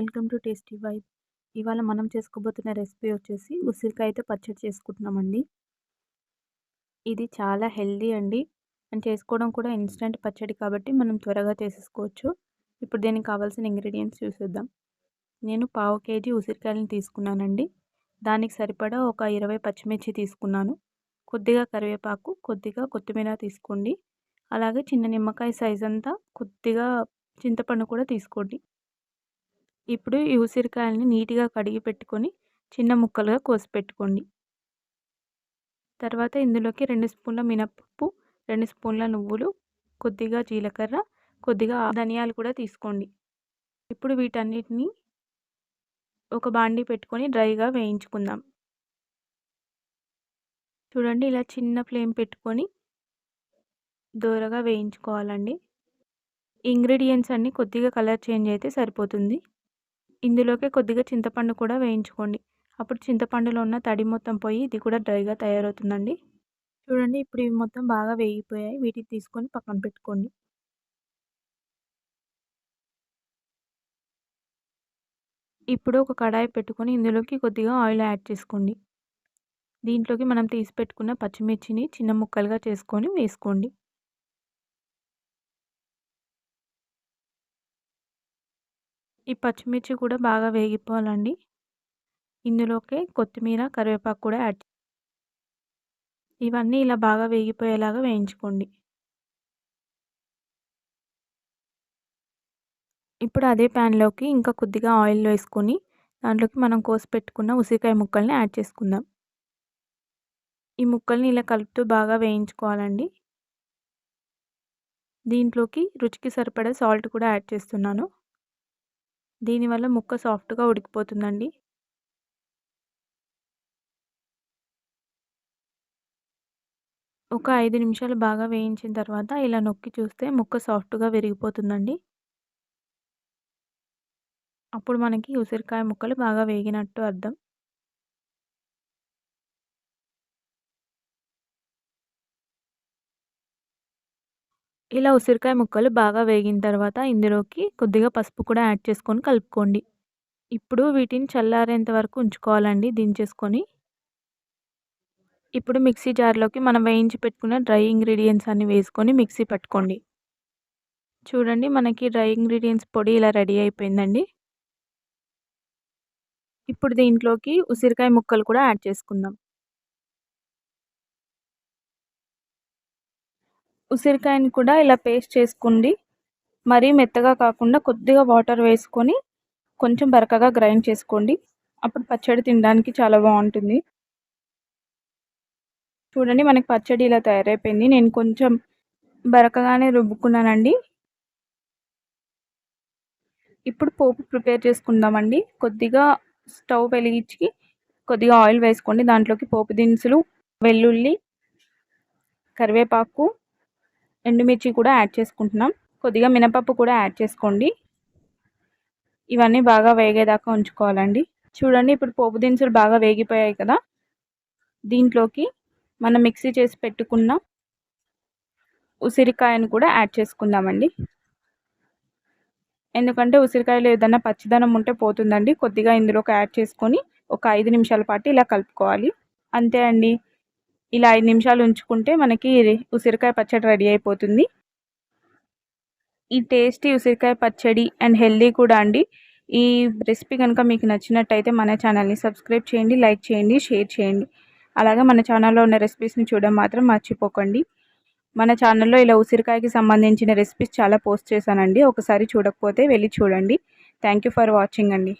Welcome to tasty vibe. ఇవాళ మనం చేసుకోబోతున్న recipe వచ్చేసి ఉసిరికాయతో పచ్చడి చేసుకుంటున్నామండి. ఇది చాలా హెల్దీ అండి అండ్ చేసుకోవడం కూడా ఇన్స్టెంట్ పచ్చడి కాబట్టి మనం త్వరగా చేసేసుకోవచ్చు. ఇప్పుడు దీనికి కావాల్సిన ఇంగ్రీడియంట్స్ చూసేద్దాం. నేను 1/2 కేజీ ఉసిరికాయలను తీసుకున్నానండి. దానికి సరిపడా ఒక 20 పచ్చిమిర్చి తీసుకున్నాను. కొద్దిగా కరివేపాకు, కొద్దిగా కొత్తిమీర తీసుకోండి. అలాగే చిన్న నిమ్మకాయ సైజ్ అంతా కొద్దిగా చింతపండు కూడా తీసుకోండి. ఇప్పుడు ఈ ఉసిరికాయలని నీట్గా కడిగి పెట్టుకొని చిన్న ముక్కలుగా కోసి పెట్టుకోండి. తర్వాత ఇందులోకి 2 స్పూన్ల మినపప్పు, 2 స్పూన్ల నువ్వులు, కొద్దిగా జీలకర్ర, కొద్దిగా ధనియాలు కూడా తీసుకోండి. ఇప్పుడు వీటన్నిటిని ఒక బాండీ పెట్టుకొని డ్రైగా వేయించుకుందాం. చూడండి, ఇలా చిన్న ఫ్లేమ్ పెట్టుకొని దోరగా వేయించుకోవాలండి. ఇంగ్రీడియంట్స్ అన్నీ కొద్దిగా కలర్ చేంజ్ అయితే సరిపోతుంది. ఇందులోకి కొద్దిగా చింతపండు కూడా వేయించుకోండి. అప్పుడు చింతపండులో ఉన్న తడి మొత్తం పోయి ఇది కూడా డ్రైగా తయారవుతుందండి. చూడండి, ఇప్పుడు ఇవి మొత్తం బాగా వేగిపోయాయి. వీటిని తీసుకొని పక్కన పెట్టుకోండి. ఇప్పుడు ఒక కడాయి పెట్టుకొని ఇందులోకి కొద్దిగా ఆయిల్ యాడ్ చేసుకోండి. దీంట్లోకి మనం తీసి పెట్టుకున్న పచ్చిమిర్చిని చిన్న ముక్కలుగా చేసుకొని వేసుకోండి. ఈ పచ్చిమిర్చి కూడా బాగా వేగిపోవాలండి. ఇందులోకి కొత్తిమీర, కరివేపాకు కూడా యాడ్. ఇవన్నీ ఇలా బాగా వేగిపోయేలాగా వేయించుకోండి. ఇప్పుడు అదే ప్యాన్లోకి ఇంకా కొద్దిగా ఆయిల్ వేసుకొని దాంట్లోకి మనం కోసి పెట్టుకున్న ఉసిరికాయ ముక్కల్ని యాడ్ చేసుకుందాం. ఈ ముక్కల్ని ఇలా కలుపుతూ బాగా వేయించుకోవాలండి. దీంట్లోకి రుచికి సరిపడా సాల్ట్ కూడా యాడ్ చేస్తున్నాను. దీనివల్ల ముక్క సాఫ్ట్గా ఉడికిపోతుందండి. ఒక 5 నిమిషాలు బాగా వేయించిన తర్వాత ఇలా నొక్కి చూస్తే ముక్క సాఫ్ట్గా విరిగిపోతుందండి. అప్పుడు మనకి ఉసిరికాయ ముక్కలు బాగా వేగినట్టు అర్థం. ఇలా ఉసిరికాయ ముక్కలు బాగా వేగిన తర్వాత ఇందులోకి కొద్దిగా పసుపు కూడా యాడ్ చేసుకొని కలుపుకోండి. ఇప్పుడు వీటిని చల్లారేంత వరకు ఉంచుకోవాలండి దించేసుకొని. ఇప్పుడు మిక్సీ జార్లోకి మనం వేయించి పెట్టుకున్న డ్రై ఇంగ్రీడియంట్స్ అన్ని వేసుకొని మిక్సీ పట్టుకోండి. చూడండి, మనకి డ్రై ఇంగ్రీడియంట్స్ పొడి ఇలా రెడీ అయిపోయిందండి. ఇప్పుడు దీంట్లోకి ఉసిరికాయ ముక్కలు కూడా యాడ్ చేసుకుందాం. ఉసిరికాయని కూడా ఇలా పేస్ట్ చేసుకోండి. మరీ మెత్తగా కాకుండా కొద్దిగా వాటర్ వేసుకొని కొంచెం బరకగా గ్రైండ్ చేసుకోండి. అప్పుడు పచ్చడి తినడానికి చాలా బాగుంటుంది. చూడండి, మనకి పచ్చడి ఇలా తయారైపోయింది. నేను కొంచెం బరకగానే రుబ్బుకున్నానండి. ఇప్పుడు పోపు ప్రిపేర్ చేసుకుందామండి. కొద్దిగా స్టవ్ వెలిగించి కొద్దిగా ఆయిల్ వేసుకోండి. దాంట్లోకి పోపు దినుసులు, వెల్లుల్లి, కరివేపాకు, ఎండుమిర్చి కూడా యాడ్ చేసుకుంటున్నాం. కొద్దిగా మినపప్పు కూడా యాడ్ చేసుకోండి. ఇవన్నీ బాగా వేగేదాకా ఉంచుకోవాలండి. చూడండి, ఇప్పుడు పోపు దినుసులు బాగా వేగిపోయాయి కదా. దీంట్లోకి మనం మిక్సీ చేసి పెట్టుకున్న ఉసిరికాయను కూడా యాడ్ చేసుకుందామండి. ఎందుకంటే ఉసిరికాయలో ఏదైనా పచ్చిదనం ఉంటే పోతుందండి. కొద్దిగా ఇందులోకి యాడ్ చేసుకొని ఒక 5 నిమిషాల పాటు ఇలా కలుపుకోవాలి. అంతే అండి. ఇలా 5 నిమిషాలు ఉంచుకుంటే మనకి ఉసిరికాయ పచ్చడి రెడీ అయిపోతుంది. ఈ టేస్టీ ఉసిరికాయ పచ్చడి అండ్ హెల్దీ కూడా అండి. ఈ రెసిపీ కనుక మీకు నచ్చినట్టయితే మన ఛానల్ని సబ్స్క్రైబ్ చేయండి, లైక్ చేయండి, షేర్ చేయండి. అలాగే మన ఛానల్లో ఉన్న రెసిపీస్ని చూడడం మాత్రం మర్చిపోకండి. మన ఛానల్లో ఇలా ఉసిరికాయకి సంబంధించిన రెసిపీస్ చాలా పోస్ట్ చేశానండి. ఒకసారి చూడకపోతే వెళ్ళి చూడండి. థ్యాంక్ యూ ఫర్ వాచింగ్ అండి.